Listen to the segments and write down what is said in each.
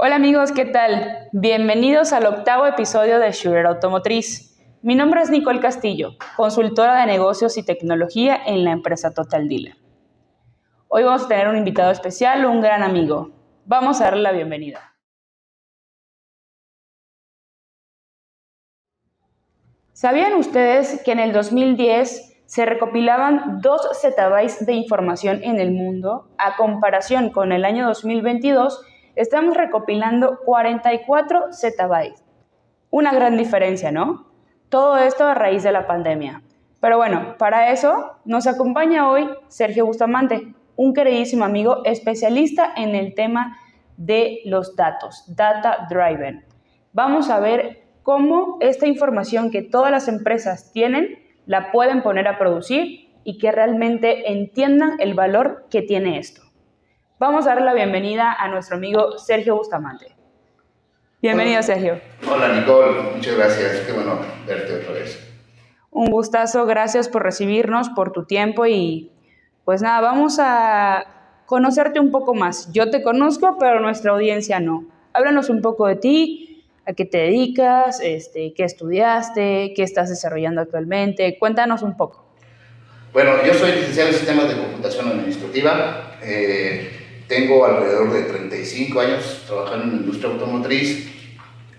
Hola amigos, ¿qué tal? Bienvenidos al octavo episodio de Sugar Automotriz. Mi nombre es Nicole Castillo, consultora de negocios y tecnología en la empresa Total Dealer. Hoy vamos a tener un invitado especial, un gran amigo. Vamos a darle la bienvenida. ¿Sabían ustedes que en el 2010 se recopilaban 2 zettabytes de información en el mundo? A comparación con el año 2022, estamos recopilando 44 zettabytes. Una gran diferencia, ¿no? Todo esto a raíz de la pandemia. Pero bueno, para eso nos acompaña hoy Sergio Bustamante, un queridísimo amigo especialista en el tema de los datos, Data Driven. Vamos a ver cómo esta información que todas las empresas tienen la pueden poner a producir y que realmente entiendan el valor que tiene esto. Vamos a dar la bienvenida a nuestro amigo Sergio Bustamante. Bienvenido, Sergio. Hola, Nicole. Muchas gracias. Qué bueno verte otra vez. Un gustazo. Gracias por recibirnos, por tu tiempo y pues nada, vamos a conocerte un poco más. Yo te conozco, pero nuestra audiencia no. Háblanos un poco de ti, a qué te dedicas, qué estudiaste, qué estás desarrollando actualmente. Cuéntanos un poco. Bueno, yo soy licenciado en Sistemas de Computación Administrativa. Tengo alrededor de 35 años trabajando en la industria automotriz,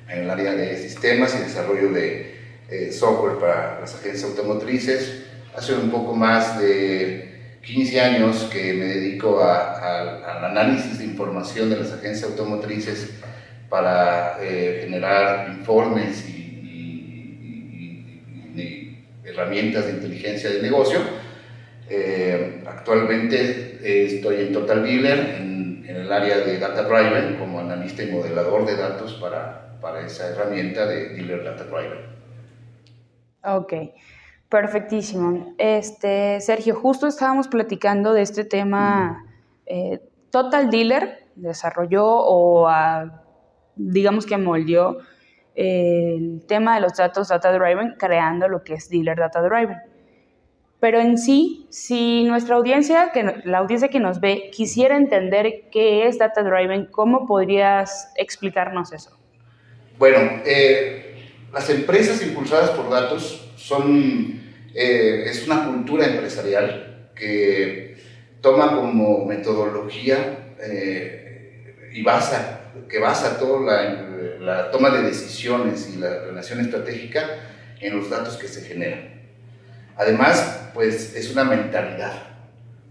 en el área de sistemas y desarrollo de software para las agencias automotrices. Hace un poco más de 15 años que me dedico al análisis de información de las agencias automotrices para generar informes y herramientas de inteligencia de negocio. Actualmente estoy en Total Dealer en el área de Data Driven como analista y modelador de datos para esa herramienta de Dealer Data Driven. Ok, perfectísimo. Sergio, justo estábamos platicando de este tema. Total Dealer desarrolló digamos que moldeó el tema de los datos Data Driven, creando lo que es Dealer Data Driven. Pero en sí, si nuestra audiencia, la audiencia que nos ve, quisiera entender qué es Data Driven, ¿cómo podrías explicarnos eso? Bueno, las empresas impulsadas por datos es una cultura empresarial que toma como metodología y basa toda la toma de decisiones y la relación estratégica en los datos que se generan. Además, pues es una mentalidad,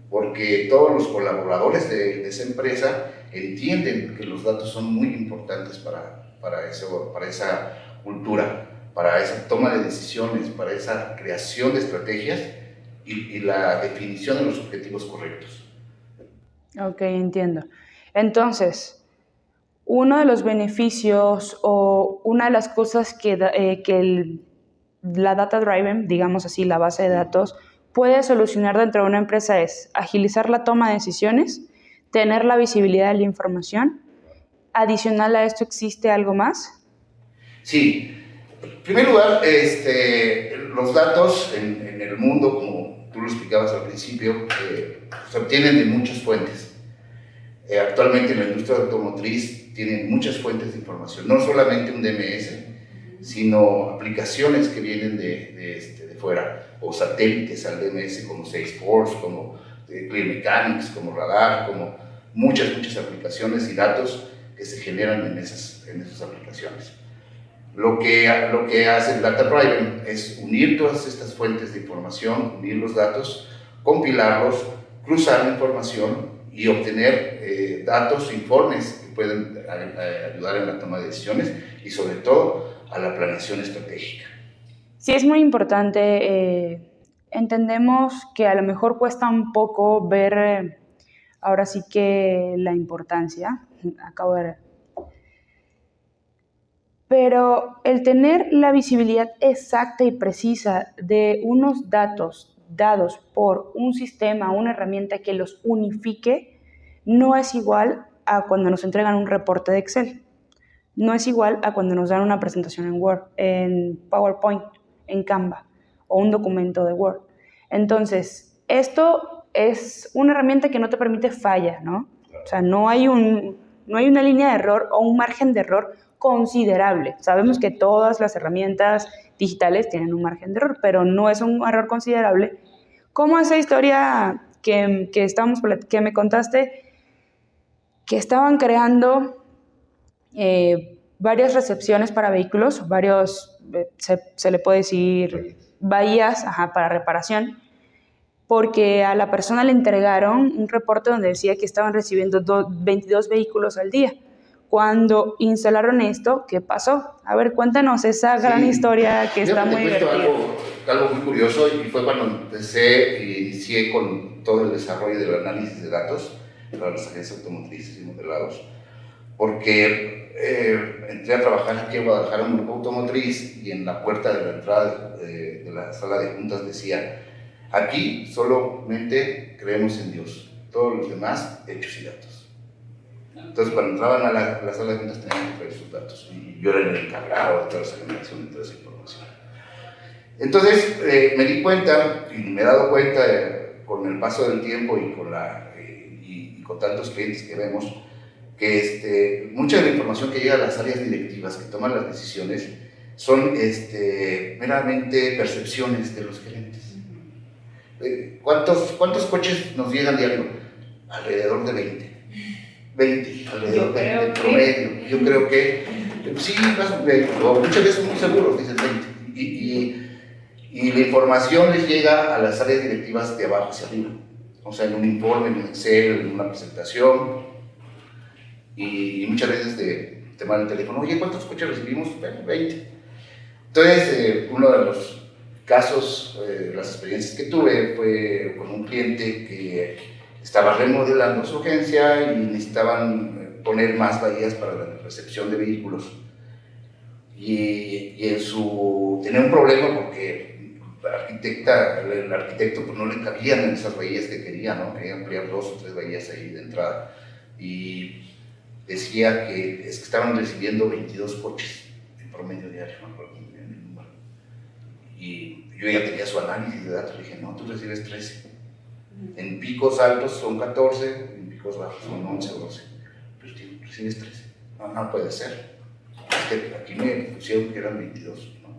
porque todos los colaboradores de esa empresa entienden que los datos son muy importantes para esa cultura, para esa toma de decisiones, para esa creación de estrategias y la definición de los objetivos correctos. Ok, entiendo. Entonces, uno de los beneficios o una de las cosas la Data Driven, digamos así, la base de datos, puede solucionar dentro de una empresa es agilizar la toma de decisiones, tener la visibilidad de la información. Adicional a esto, ¿existe algo más? Sí, en primer lugar, los datos en el mundo, como tú lo explicabas al principio, se obtienen de muchas fuentes. Actualmente en la industria automotriz tienen muchas fuentes de información, no solamente un DMS, sino aplicaciones que vienen de fuera, o satélites al DMS como Salesforce, como Clear Mechanics, como Radar, como muchas aplicaciones y datos que se generan en esas aplicaciones. Lo que hace el Data Driven es unir todas estas fuentes de información, unir los datos, compilarlos, cruzar la información y obtener datos, informes que pueden ayudar en la toma de decisiones y sobre todo a la planeación estratégica. Sí, es muy importante. Entendemos que a lo mejor cuesta un poco ver ahora sí que la importancia. Acabo de... Pero el tener la visibilidad exacta y precisa de unos datos dados por un sistema, una herramienta que los unifique, no es igual a cuando nos entregan un reporte de Excel. No es igual a cuando nos dan una presentación en Word, en PowerPoint, en Canva o un documento de Word. Entonces, esto es una herramienta que no te permite falla, ¿no? O sea, no hay no hay una línea de error o un margen de error considerable. Sabemos que todas las herramientas digitales tienen un margen de error, pero no es un error considerable. ¿Cómo esa historia que me contaste, que estaban creando varias recepciones para vehículos, se le puede decir bahías, para reparación, porque a la persona le entregaron un reporte donde decía que estaban recibiendo 22 vehículos al día? Cuando instalaron esto, ¿qué pasó? A ver, cuéntanos esa gran historia que está muy divertida. Algo muy curioso, y fue cuando inicié con todo el desarrollo del análisis de datos para las agencias automotrices y modelados, porque entré a trabajar aquí en Guadalajara en un grupo automotriz, y en la puerta de la entrada de la sala de juntas decía: aquí solamente creemos en Dios, todos los demás hechos y datos. Entonces, cuando entraban a la sala de juntas tenían que traer sus datos, y yo era el encargado de toda esa generación, de toda esa información. Entonces me di cuenta, y me he dado cuenta con el paso del tiempo y con tantos clientes que vemos, que mucha de la información que llega a las áreas directivas que toman las decisiones son meramente percepciones de los gerentes. ¿Cuántos coches nos llegan diario? Alrededor de 20, alrededor de 20 promedio. Yo creo que sí, muchas veces muy seguros, dicen 20. Y la información les llega a las áreas directivas de abajo hacia arriba. O sea, en un informe, en Excel, en una presentación. Y muchas veces te mandan el teléfono: oye, ¿cuántos coches recibimos? 20. Entonces, uno de los casos, las experiencias que tuve, fue con un cliente que estaba remodelando su agencia y necesitaban poner más bahías para la recepción de vehículos. Y tenía un problema porque el arquitecto pues, no le cabían en esas bahías que quería, ¿no? Quería ampliar 2 o 3 bahías ahí de entrada. Y decía que estaban recibiendo 22 coches en promedio diario, ¿no? Y yo ya tenía su análisis de datos. Le dije: no, tú recibes 13. En picos altos son 14, en picos bajos son 11 o 12. Pero tú recibes 13. No puede ser. Es que aquí me pusieron que eran 22, ¿no?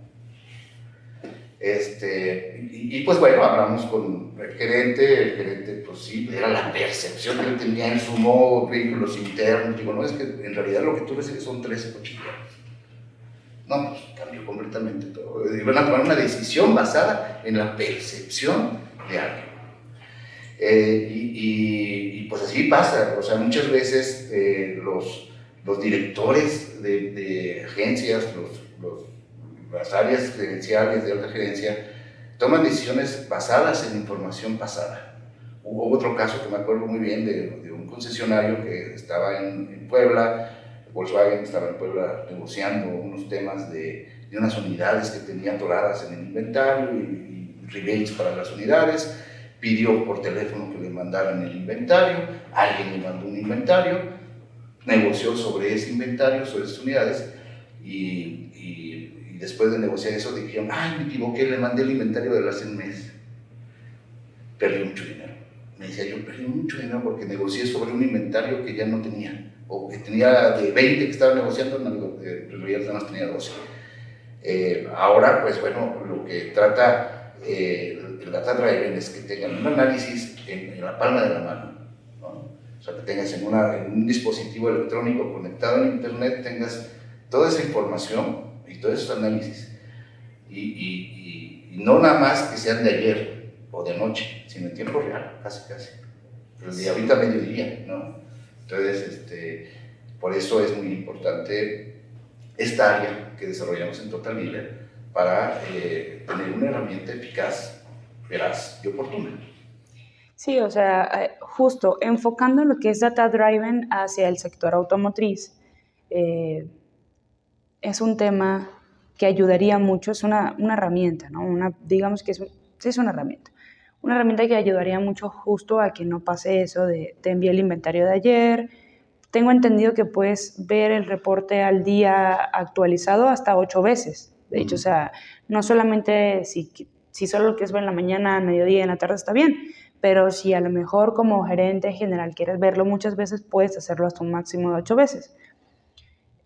Pues bueno, hablamos con el gerente, pues sí, era la percepción que él tenía en su modo, vehículos internos. Digo: no, es que en realidad lo que tú recibes son 13 coches diarios. No, pues cambió completamente todo. Iban a tomar una decisión basada en la percepción de alguien. Y pues así pasa. O sea, muchas veces los directores de agencias, las áreas gerenciales de alta gerencia, toman decisiones basadas en información pasada. Hubo otro caso que me acuerdo muy bien de un concesionario que estaba en Puebla. Volkswagen estaba en Puebla negociando unos temas de unas unidades que tenía atoradas en el inventario y rebates para las unidades. Pidió por teléfono que le mandaran el inventario, alguien le mandó un inventario, negoció sobre ese inventario, sobre esas unidades, y después de negociar eso dijeron: ay, me equivoqué, le mandé el inventario de hace un mes. Perdí mucho dinero. Me decía: yo perdí mucho dinero porque negocié sobre un inventario que ya no tenía, o que tenía de 20 que estaba negociando, pero ya nada más tenía 12. Ahora, pues bueno, lo que trata el Data Driven es que tengan un análisis en la palma de la mano, ¿no? O sea, que tengas en un dispositivo electrónico conectado en internet, tengas toda esa información y todos esos análisis. Y no nada más que sean de ayer o de anoche, sino en tiempo real, casi. De ahorita mediodía, ¿no? Entonces, por eso es muy importante esta área que desarrollamos en Total Dealer para tener una herramienta eficaz, veraz y oportuna. Sí, o sea, justo enfocando lo que es Data Driven hacia el sector automotriz, es un tema que ayudaría mucho, es una herramienta, ¿no? Digamos que es una herramienta. Una herramienta que ayudaría mucho justo a que no pase eso de te envié el inventario de ayer. Tengo entendido que puedes ver el reporte al día actualizado hasta 8 veces. De hecho, o sea, no solamente si solo lo quieres ver en la mañana, mediodía, en la tarde está bien, pero si a lo mejor como gerente general quieres verlo muchas veces, puedes hacerlo hasta un máximo de 8 veces.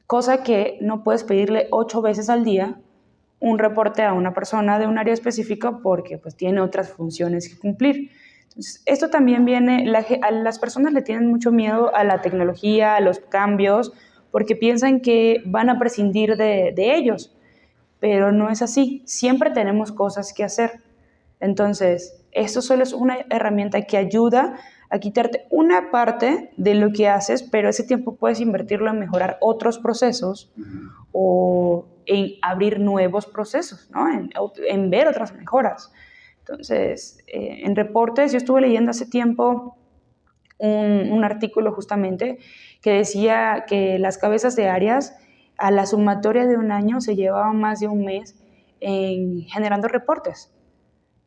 Cosa que no puedes pedirle 8 veces al día un reporte a una persona de un área específica porque pues tiene otras funciones que cumplir. Entonces, esto también viene, a las personas le tienen mucho miedo a la tecnología, a los cambios, porque piensan que van a prescindir de ellos, pero no es así. Siempre tenemos cosas que hacer. Entonces, esto solo es una herramienta que ayuda a quitarte una parte de lo que haces, pero ese tiempo puedes invertirlo en mejorar otros procesos o en abrir nuevos procesos, ¿no? En ver otras mejoras. Entonces, en reportes, yo estuve leyendo hace tiempo un artículo justamente que decía que las cabezas de áreas a la sumatoria de un año se llevaban más de un mes en generando reportes.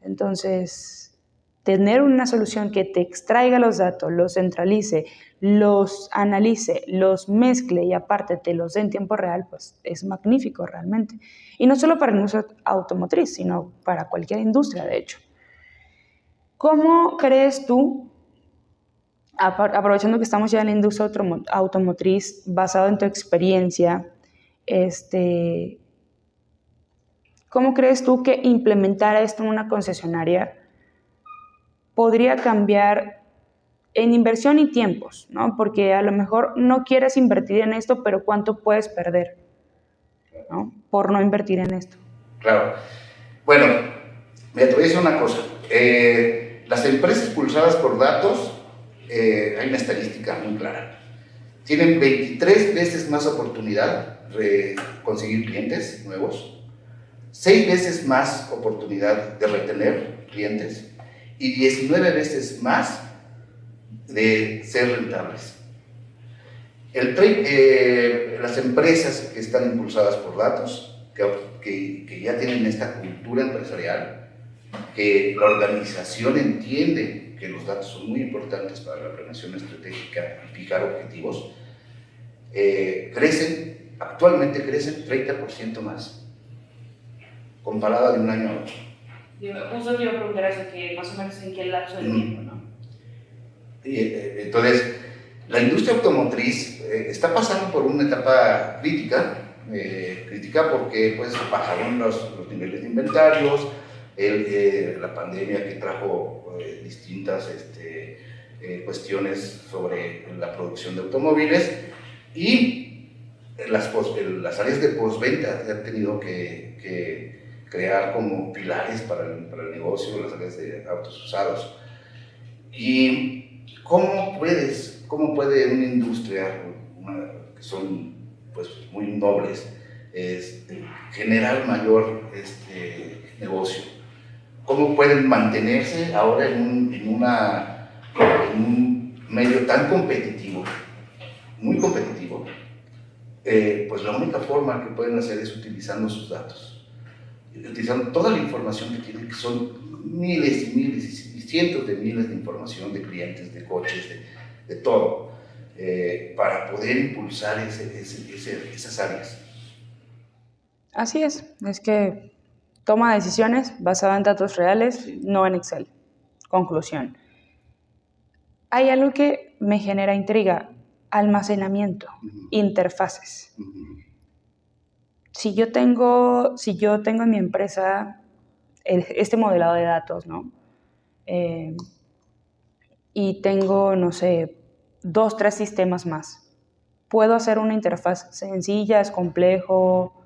Entonces, tener una solución que te extraiga los datos, los centralice, los analice, los mezcle y aparte te los dé en tiempo real, pues es magnífico realmente. Y no solo para la industria automotriz, sino para cualquier industria, de hecho. ¿Cómo crees tú, aprovechando que estamos ya en la industria automotriz, basado en tu experiencia, ¿cómo crees tú que implementar esto en una concesionaria podría cambiar en inversión y tiempos, ¿no? Porque a lo mejor no quieres invertir en esto, pero ¿cuánto puedes perder, ¿no? Por no invertir en esto. Claro. Bueno, mira, te voy a decir una cosa. Las empresas impulsadas por datos, hay una estadística muy clara. Tienen 23 veces más oportunidad de conseguir clientes nuevos, 6 veces más oportunidad de retener clientes y 19 veces más de ser rentables. Las empresas que están impulsadas por datos, que ya tienen esta cultura empresarial, que la organización entiende que los datos son muy importantes para la planeación estratégica y fijar objetivos, actualmente crecen 30% más, comparada de un año a otro. Justo te iba a preguntar eso, que más o menos en qué lapso de tiempo, ¿no? Entonces, la industria automotriz está pasando por una etapa crítica porque pues, bajaron los niveles de inventarios, la pandemia que trajo distintas cuestiones sobre la producción de automóviles y las áreas de postventa han tenido que crear como pilares para el negocio, las áreas de autos usados. Y ¿cómo puede una industria que son pues, muy nobles generar mayor negocio? ¿Cómo pueden mantenerse ahora en un medio tan competitivo, muy competitivo? Pues la única forma que pueden hacer es utilizando sus datos, utilizando toda la información que tienen, que son miles y miles y cientos de miles de información de clientes, de coches, de todo, para poder impulsar esas áreas. Así es que toma decisiones basadas en datos reales, no en Excel. Conclusión. Hay algo que me genera intriga: almacenamiento, interfaces. Si yo tengo en mi empresa este modelado de datos, ¿no? Y tengo, no sé, 2, 3 sistemas más. ¿Puedo hacer una interfaz sencilla? ¿Es complejo?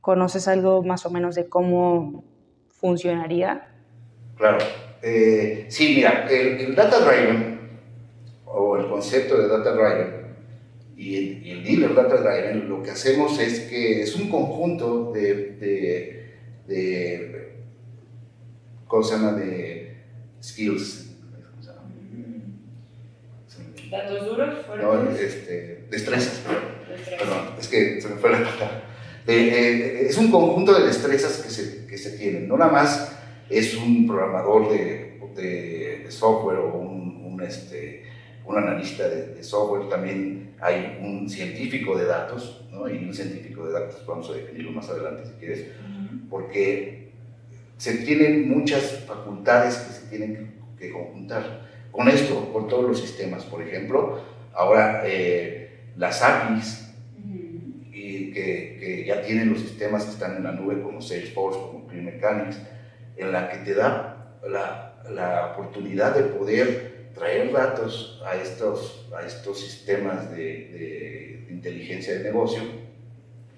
¿Conoces algo más o menos de cómo funcionaría? Claro. Sí, mira, el Data Driven, o el concepto de Data Driven, y el dealer Data Driven, lo que hacemos es que es un conjunto de ¿cómo se llama? De skills. ¿Datos duros? No, destrezas. Perdón, es que se me fue la palabra. Es un conjunto de destrezas que se tienen. No nada más es un programador de software o un analista de software, también hay un científico de datos, ¿no? Y un científico de datos, vamos a definirlo más adelante si quieres, porque se tienen muchas facultades que se tienen que que conjuntar. Con esto, con todos los sistemas, por ejemplo, ahora las APIs, y que ya tienen los sistemas que están en la nube como Salesforce, como Clean Mechanics, en la que te da la oportunidad de poder traer datos a estos sistemas de inteligencia de negocio,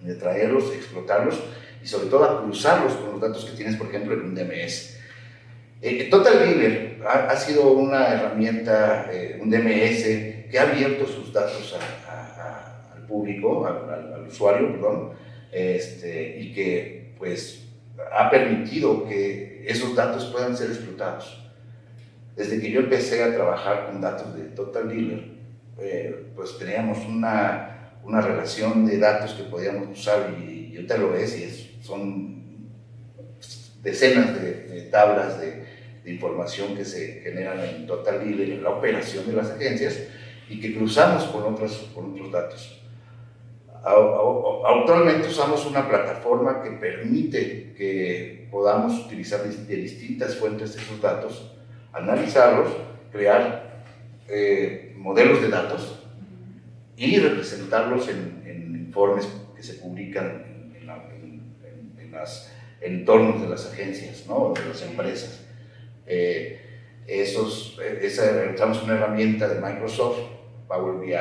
de traerlos, explotarlos y sobre todo a cruzarlos con los datos que tienes, por ejemplo, en un DMS. Total Dealer ha sido una herramienta, un DMS, que ha abierto sus datos al público, al usuario, perdón, y que pues ha permitido que esos datos puedan ser explotados. Desde que yo empecé a trabajar con datos de Total Dealer, pues teníamos una relación de datos que podíamos usar y ahorita lo ves y son decenas de tablas de información que se generan en Total Dealer, en la operación de las agencias y que cruzamos con otros datos. Actualmente usamos una plataforma que permite que podamos utilizar de distintas fuentes de esos datos, analizarlos, crear modelos de datos y representarlos en informes que se publican en los entornos de las agencias, ¿no? De las empresas. Usamos una herramienta de Microsoft, Power BI,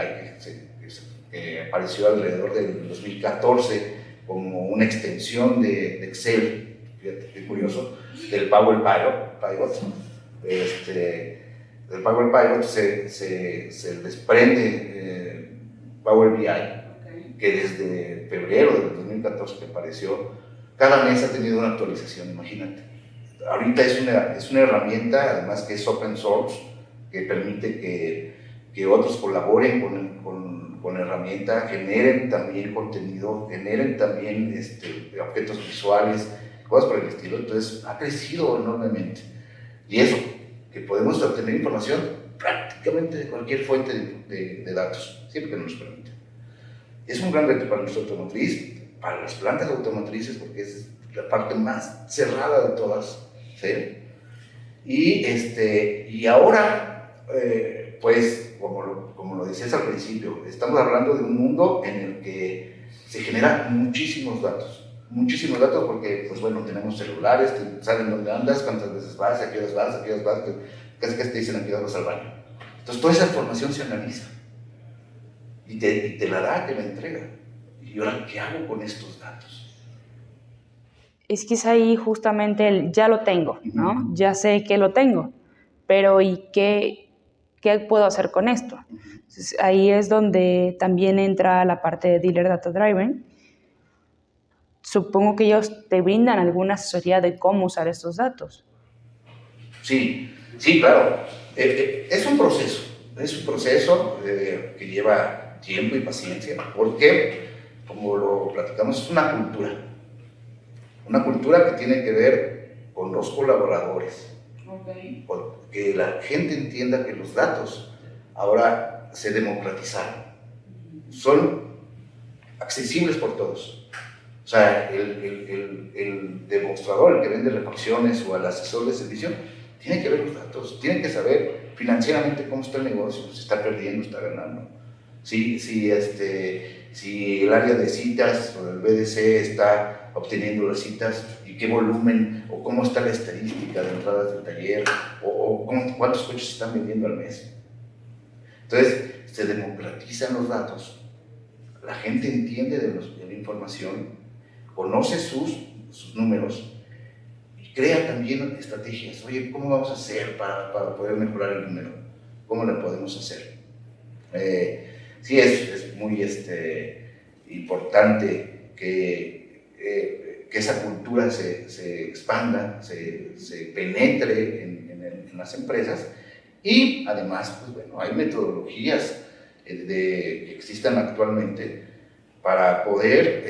que apareció alrededor del 2014 como una extensión de Excel, fíjate qué curioso, del Power Pivot. Del Power Pivot se desprende Power BI, que desde febrero del 2014 que apareció, cada mes ha tenido una actualización, imagínate. Ahorita es una herramienta, además que es open source, que permite que otros colaboren con la herramienta, generen también contenido, generen también objetos visuales, cosas por el estilo. Entonces ha crecido enormemente. Y eso, que podemos obtener información prácticamente de cualquier fuente de datos, siempre que nos permite. Es un gran reto para nuestra automotriz, para las plantas automotrices, porque es la parte más cerrada de todas, ¿sí? Y ahora, pues, como lo decías al principio, estamos hablando de un mundo en el que se generan muchísimos datos porque, pues bueno, tenemos celulares, saben dónde andas, cuántas veces vas, a qué horas vas, casi te dicen a qué horas vas al baño. Entonces, toda esa información se analiza y te la da, te la entrega. ¿Y ahora qué hago con estos datos? Es que es ahí justamente el ya lo tengo, ¿no? Ya sé que lo tengo, pero ¿y qué puedo hacer con esto? Entonces, ahí es donde también entra la parte de Dealer Data Driven. Supongo que ellos te brindan alguna asesoría de cómo usar estos datos. Sí, claro. Es un proceso que lleva tiempo y paciencia, porque, como lo platicamos, es una cultura que tiene que ver con los colaboradores, que la gente entienda que los datos ahora se democratizaron, son accesibles por todos. O sea, el demostrador, el que vende refacciones o el asesor de servicio, tiene que ver los datos, tiene que saber financieramente cómo está el negocio, si está perdiendo, está ganando. Si el área de citas o el BDC está obteniendo las citas y qué volumen o cómo está la estadística de entradas del taller o cuántos coches se están vendiendo al mes. Entonces, se democratizan los datos, la gente entiende de la información, conoce sus números y crea también estrategias. Oye, ¿cómo vamos a hacer para poder mejorar el número? ¿Cómo lo podemos hacer? Sí, es muy importante que esa cultura se expanda, se penetre en las empresas y además, pues bueno, hay metodologías que existan actualmente para poder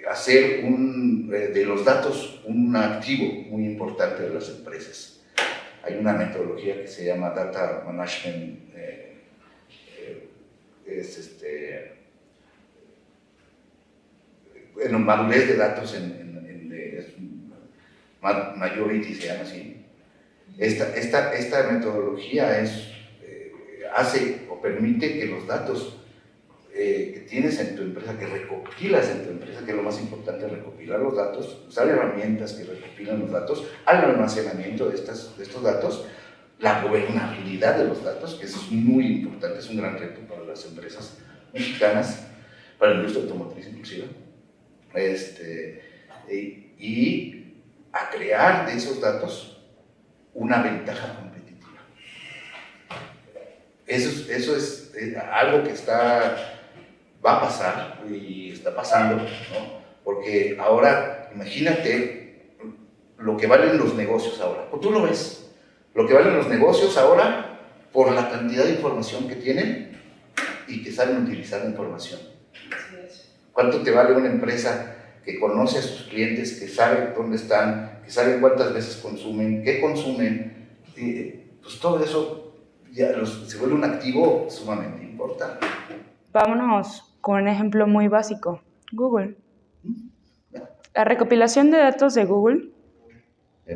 hacer de los datos un activo muy importante de las empresas. Hay una metodología que se llama Data Management, madurez de datos Majority se llama así. Esta metodología hace o permite que los datos que tienes en tu empresa, que recopilas en tu empresa, que es lo más importante, recopilar los datos, usar herramientas que recopilan los datos, al almacenamiento de estos datos, la gobernabilidad de los datos, que eso es muy importante, es un gran reto para las empresas mexicanas, para la industria automotriz inclusive, y a crear de esos datos una ventaja competitiva. Eso es algo que va a pasar y está pasando, ¿no? Porque ahora, imagínate lo que valen los negocios ahora, o tú lo ves, lo que valen los negocios ahora por la cantidad de información que tienen y que saben utilizar la información. ¿Cuánto te vale una empresa que conoce a sus clientes, que sabe dónde están, que sabe cuántas veces consumen, qué consumen? Pues todo eso ya se vuelve un activo sumamente importante. Vámonos con un ejemplo muy básico. Google. La recopilación de datos de Google.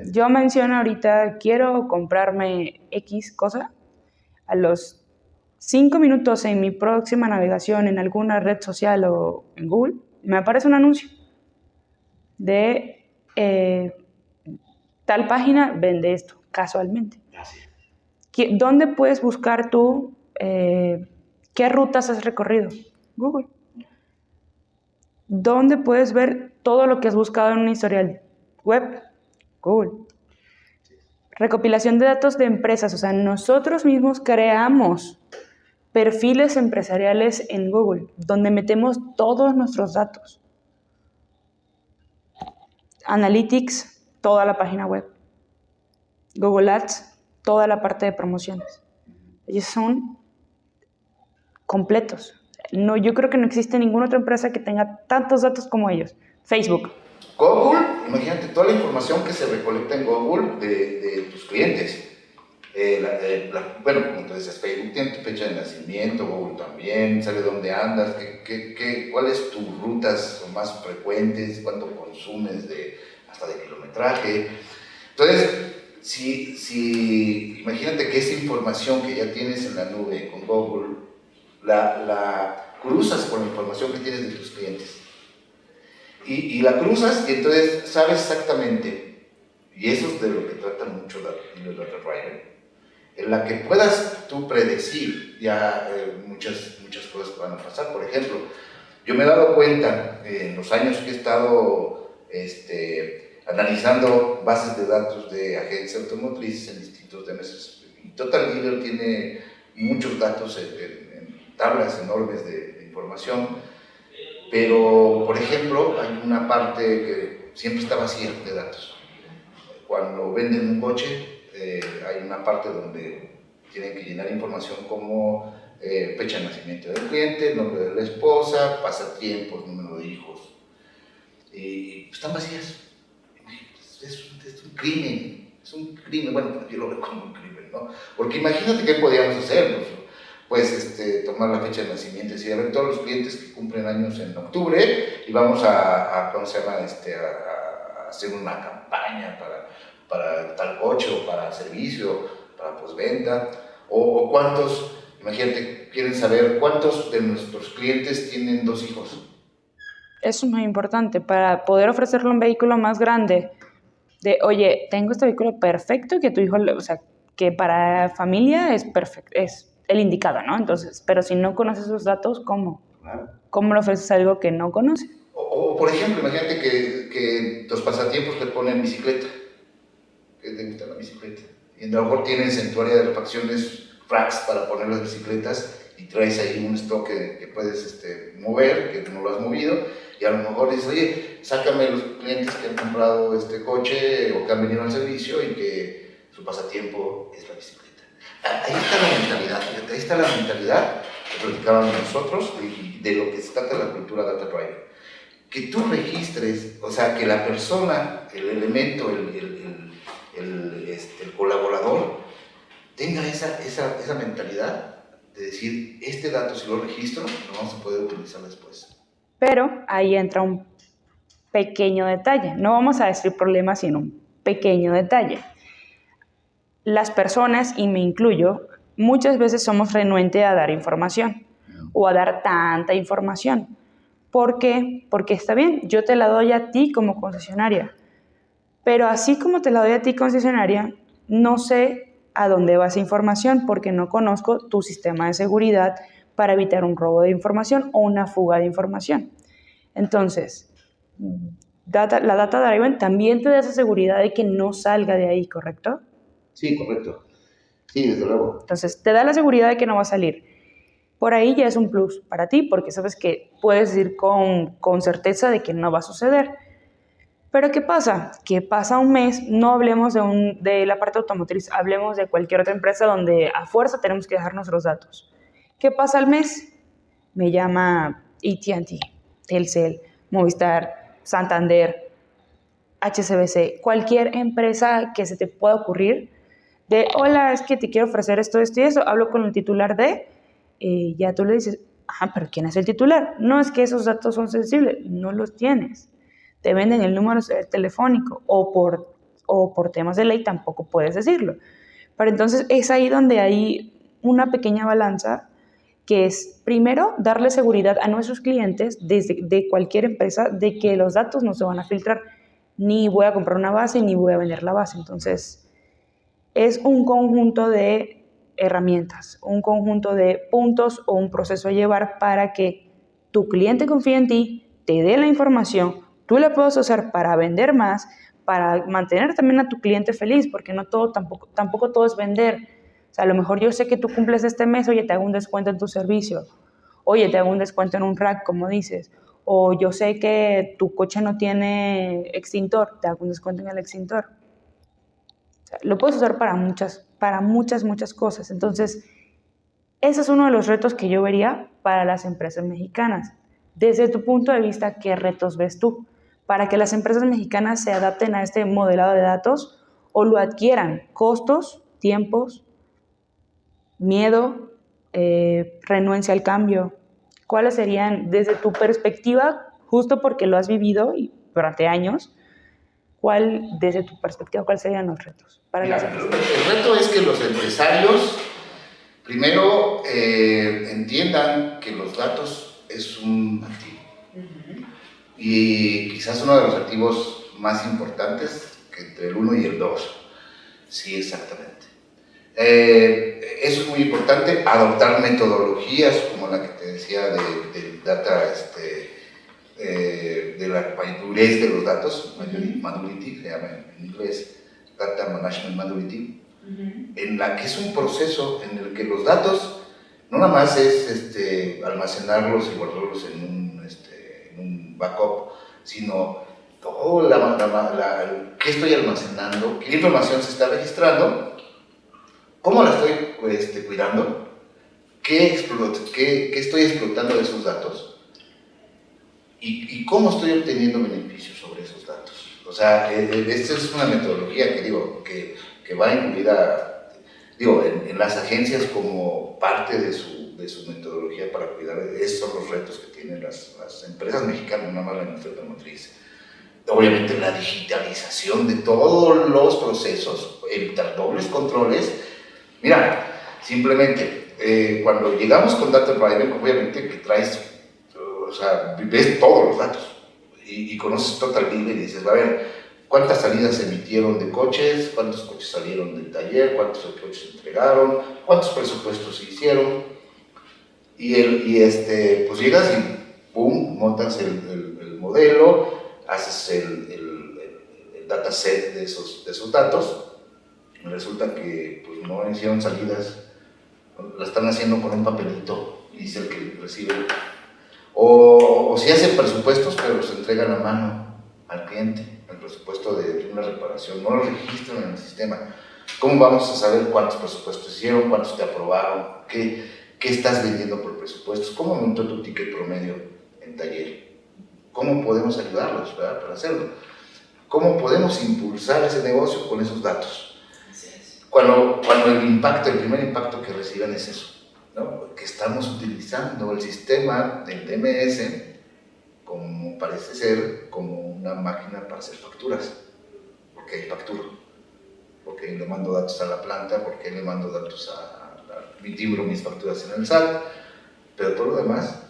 Yo menciono ahorita, quiero comprarme X cosa. A los 5 minutos en mi próxima navegación en alguna red social o en Google, me aparece un anuncio de tal página vende esto, casualmente. ¿Dónde puedes buscar tú qué rutas has recorrido? Google. ¿Dónde puedes ver todo lo que has buscado en un historial web? Google. Recopilación de datos de empresas, o sea, nosotros mismos creamos perfiles empresariales en Google, donde metemos todos nuestros datos. Analytics, toda la página web. Google Ads, toda la parte de promociones. Ellos son completos. No, yo creo que no existe ninguna otra empresa que tenga tantos datos como ellos. Facebook. Google, imagínate toda la información que se recolecta en Google de tus clientes. Bueno, como tú dices, Facebook tiene tu fecha de nacimiento, Google también, sabe dónde andas, cuáles tus rutas más frecuentes, cuánto consumes hasta de kilometraje. Entonces, imagínate que esa información que ya tienes en la nube con Google, la cruzas con la información que tienes de tus clientes. Y la cruzas y entonces sabes exactamente, y eso es de lo que trata mucho la Data Driver, en la que puedas tú predecir ya muchas cosas que van a pasar. Por ejemplo, yo me he dado cuenta en los años que he estado analizando bases de datos de agencias automotrices en distintos DMS, y Total Dealer tiene muchos datos en tablas enormes de información. Pero, por ejemplo, hay una parte que siempre está vacía de datos. Cuando venden un coche, hay una parte donde tienen que llenar información como fecha de nacimiento del cliente, nombre de la esposa, pasatiempos, número de hijos. Y están vacías. Es un crimen, bueno, yo lo veo como un crimen, ¿no? Porque imagínate qué podíamos hacer, pues tomar la fecha de nacimiento y decir, a ver, todos los clientes que cumplen años en octubre y vamos a ¿cómo se llama? A hacer una campaña para tal coche o para servicio, para postventa, o cuántos, imagínate, quieren saber cuántos de nuestros clientes tienen 2 hijos. Eso es muy importante para poder ofrecerle un vehículo más grande. Oye, tengo este vehículo perfecto que tu hijo, o sea, que para familia es perfecto, es el indicado, ¿no? Entonces, pero si no conoces esos datos, ¿cómo? Claro. ¿Cómo le ofreces algo que no conoce? O por ejemplo, imagínate que tus pasatiempos te ponen bicicleta, que te gusta la bicicleta, y a lo mejor tienes en tu área de refacciones racks para poner las bicicletas y traes ahí un stock que puedes mover, que no lo has movido, y a lo mejor dices, oye, sácame los clientes que han comprado este coche o que han venido al servicio y que su pasatiempo es la bicicleta. Ahí está la mentalidad, fíjate, ahí está la mentalidad que platicábamos nosotros y de lo que se trata la cultura Data Driver. Que tú registres, o sea, que la persona, el elemento, el colaborador, tenga esa mentalidad de decir, este dato si lo registro, lo vamos a poder utilizar después. Pero ahí entra un pequeño detalle. No vamos a decir problemas, sino un pequeño detalle. Las personas, y me incluyo, muchas veces somos renuentes a dar información o a dar tanta información. ¿Por qué? Porque está bien, yo te la doy a ti como concesionaria, pero así como te la doy a ti concesionaria, no sé a dónde va esa información porque no conozco tu sistema de seguridad para evitar un robo de información o una fuga de información. Entonces, la data driven también te da esa seguridad de que no salga de ahí, ¿correcto? Sí, correcto. Sí, desde luego. Entonces, te da la seguridad de que no va a salir. Por ahí ya es un plus para ti, porque sabes que puedes ir con certeza de que no va a suceder. Pero ¿qué pasa? Que pasa un mes, no hablemos de la parte automotriz, hablemos de cualquier otra empresa donde a fuerza tenemos que dejar nuestros datos. ¿Qué pasa al mes? Me llama AT&T, Telcel, Movistar, Santander, HSBC, cualquier empresa que se te pueda ocurrir, de hola, es que te quiero ofrecer esto, esto y eso, hablo con el titular de, ya tú le dices, ajá, pero ¿quién es el titular? No, es que esos datos son sensibles, no los tienes. Te venden el número telefónico o por temas de ley tampoco puedes decirlo. Pero entonces es ahí donde hay una pequeña balanza que es, primero, darle seguridad a nuestros clientes de cualquier empresa de que los datos no se van a filtrar. Ni voy a comprar una base ni voy a vender la base. Entonces, es un conjunto de herramientas, un conjunto de puntos o un proceso a llevar para que tu cliente confíe en ti, te dé la información, tú la puedas usar para vender más, para mantener también a tu cliente feliz, porque no todo, tampoco todo es vender. O sea, a lo mejor yo sé que tú cumples este mes, oye, te hago un descuento en tu servicio, oye, te hago un descuento en un rack, como dices, o yo sé que tu coche no tiene extintor, te hago un descuento en el extintor. O sea, lo puedes usar para muchas cosas. Entonces, ese es uno de los retos que yo vería para las empresas mexicanas. Desde tu punto de vista, ¿qué retos ves tú para que las empresas mexicanas se adapten a este modelado de datos o lo adquieran? Costos, tiempos, miedo, renuencia al cambio. ¿Cuáles serían, desde tu perspectiva, justo porque lo has vivido y durante años, desde tu perspectiva, cuáles serían los retos para las empresas? El reto es que los empresarios primero entiendan que los datos es un activo. Y quizás uno de los activos más importantes que entre el 1 y el 2. Sí, exactamente. Eso es muy importante, adoptar metodologías como la que te decía de data, de la madurez de los datos, maturity, se llama en inglés, Data Management Maturity, en la que es un proceso en el que los datos no nada más es almacenarlos y guardarlos en un backup, sino todo qué estoy almacenando, qué información se está registrando, cómo la estoy cuidando, qué estoy explotando de esos datos y cómo estoy obteniendo beneficios sobre esos datos. O sea, esta es una metodología que va incluida, en las agencias como parte de su metodología para cuidar. Esos son los retos que tienen las empresas mexicanas, no más la industria automotriz. Obviamente la digitalización de todos los procesos, evitar dobles controles. Mira, simplemente cuando llegamos con Data Driven, obviamente que traes, ves todos los datos y conoces Total Bill y dices, a ver, ¿cuántas salidas se emitieron de coches? ¿Cuántos coches salieron del taller? ¿Cuántos coches se entregaron? ¿Cuántos presupuestos se hicieron? Pues llegas y ¡pum! Montas el modelo, haces el dataset de esos datos. Y resulta que pues, no hicieron salidas, la están haciendo con un papelito y es el que recibe. O si hacen presupuestos, pero los entregan a mano al cliente, el presupuesto de una reparación, no lo registran en el sistema. ¿Cómo vamos a saber cuántos presupuestos hicieron, cuántos te aprobaron, qué estás vendiendo por presupuestos, cómo aumentó tu ticket promedio en taller? ¿Cómo podemos ayudarlos, ¿verdad? Para hacerlo? ¿Cómo podemos impulsar ese negocio con esos datos? Cuando el primer impacto que reciban es eso, ¿no? Que estamos utilizando el sistema del DMS como parece ser como una máquina para hacer facturas, porque porque facturo, porque le mando datos a la planta, porque le mando datos mi timbro mis facturas en el SAT, pero por lo demás...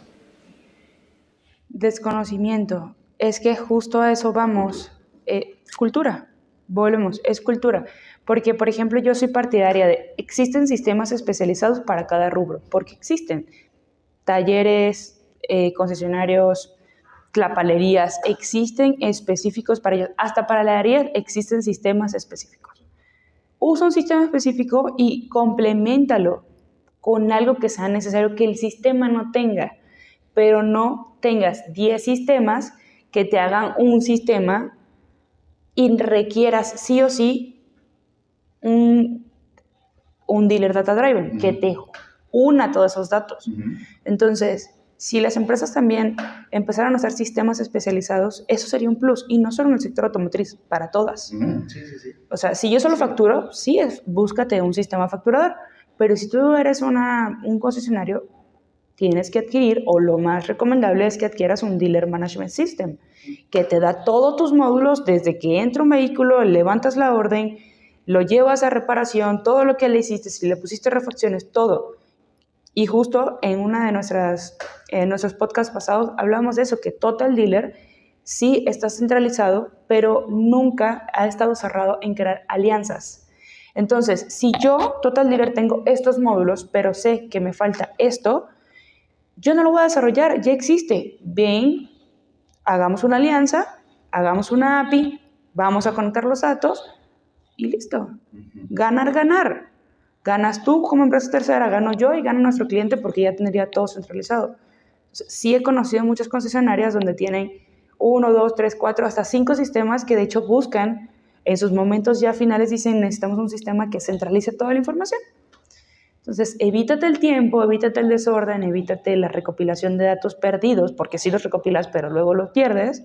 Desconocimiento. Es que justo a eso vamos. Cultura. Volvemos, es cultura. Porque, por ejemplo, yo soy partidaria de, existen sistemas especializados para cada rubro, porque existen talleres, concesionarios, tlapalerías, existen específicos para ellos. Hasta para la área existen sistemas específicos. Usa un sistema específico y compleméntalo con algo que sea necesario que el sistema no tenga, pero no tengas 10 sistemas que te hagan un sistema y requieras sí o sí un dealer data driven que te una todos esos datos. Entonces, si las empresas también empezaran a usar sistemas especializados, eso sería un plus, y no solo en el sector automotriz, para todas. Sí. O sea, si yo solo facturo, sí, búscate un sistema facturador, pero si tú eres un concesionario, tienes que adquirir, o lo más recomendable es que adquieras un Dealer Management System, que te da todos tus módulos desde que entra un vehículo, levantas la orden, lo llevas a reparación, todo lo que le hiciste, si le pusiste refacciones, todo. Y justo en una de nuestros podcasts pasados hablamos de eso, que Total Dealer sí está centralizado, pero nunca ha estado cerrado en crear alianzas. Entonces, si yo, Total Dealer, tengo estos módulos, pero sé que me falta esto, yo no lo voy a desarrollar, ya existe. Ven, hagamos una alianza, hagamos una API, vamos a conectar los datos y listo. Ganar, ganar. Ganas tú como empresa tercera, gano yo y gana nuestro cliente porque ya tendría todo centralizado. Sí he conocido muchas concesionarias donde tienen 1, 2, 3, 4, hasta 5 sistemas que de hecho buscan, en sus momentos ya finales dicen necesitamos un sistema que centralice toda la información. Entonces, evítate el tiempo, evítate el desorden, evítate la recopilación de datos perdidos, porque sí los recopilas, pero luego los pierdes,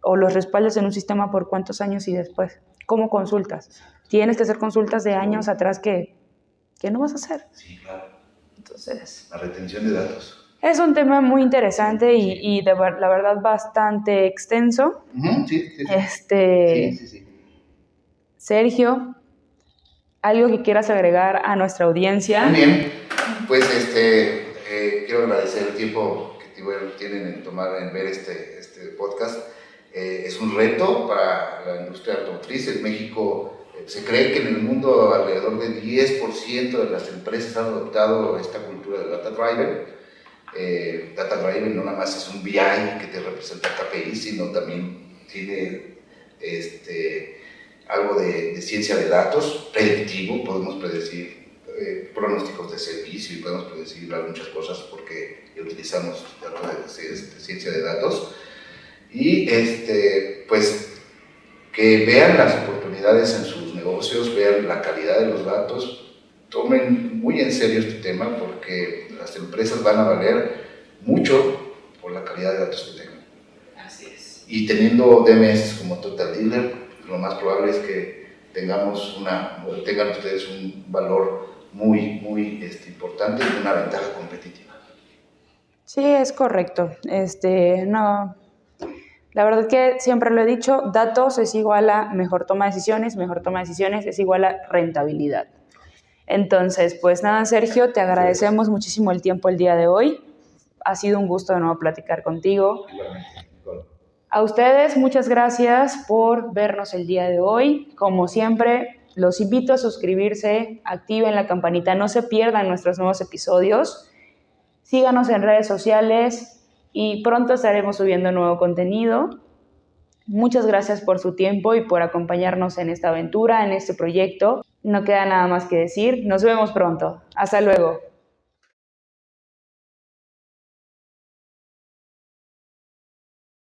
o los respaldas en un sistema por cuántos años y después. ¿Cómo consultas? Tienes que hacer consultas de años atrás que no vas a hacer. Sí, claro. Entonces, la retención de datos. Es un tema muy interesante y la verdad bastante extenso. Sí. Sí. Sergio, ¿algo que quieras agregar a nuestra audiencia? Muy bien, pues quiero agradecer el tiempo que tienen en ver este podcast. Es un reto para la industria automotriz. En México se cree que en el mundo alrededor del 10% de las empresas han adoptado esta cultura de Data Driven. Data Driven no nada más es un BI que te representa KPI, sino también tiene algo de ciencia de datos, predictivo, podemos predecir pronósticos de servicio y podemos predecir muchas cosas porque utilizamos ciencia de datos. Y pues que vean las oportunidades en sus negocios, vean la calidad de los datos, tomen muy en serio este tema porque las empresas van a valer mucho por la calidad de datos que tengan. Así es. Y teniendo DMS como Total Dealer, lo más probable es que tengan ustedes un valor muy importante y una ventaja competitiva. Sí, es correcto. No, la verdad que siempre lo he dicho, datos es igual a mejor toma de decisiones es igual a rentabilidad. Entonces, pues nada, Sergio, te agradecemos muchísimo el tiempo el día de hoy. Ha sido un gusto de nuevo platicar contigo. Igualmente. A ustedes, muchas gracias por vernos el día de hoy. Como siempre, los invito a suscribirse, activen la campanita, no se pierdan nuestros nuevos episodios. Síganos en redes sociales y pronto estaremos subiendo nuevo contenido. Muchas gracias por su tiempo y por acompañarnos en esta aventura, en este proyecto. No queda nada más que decir. Nos vemos pronto. Hasta luego.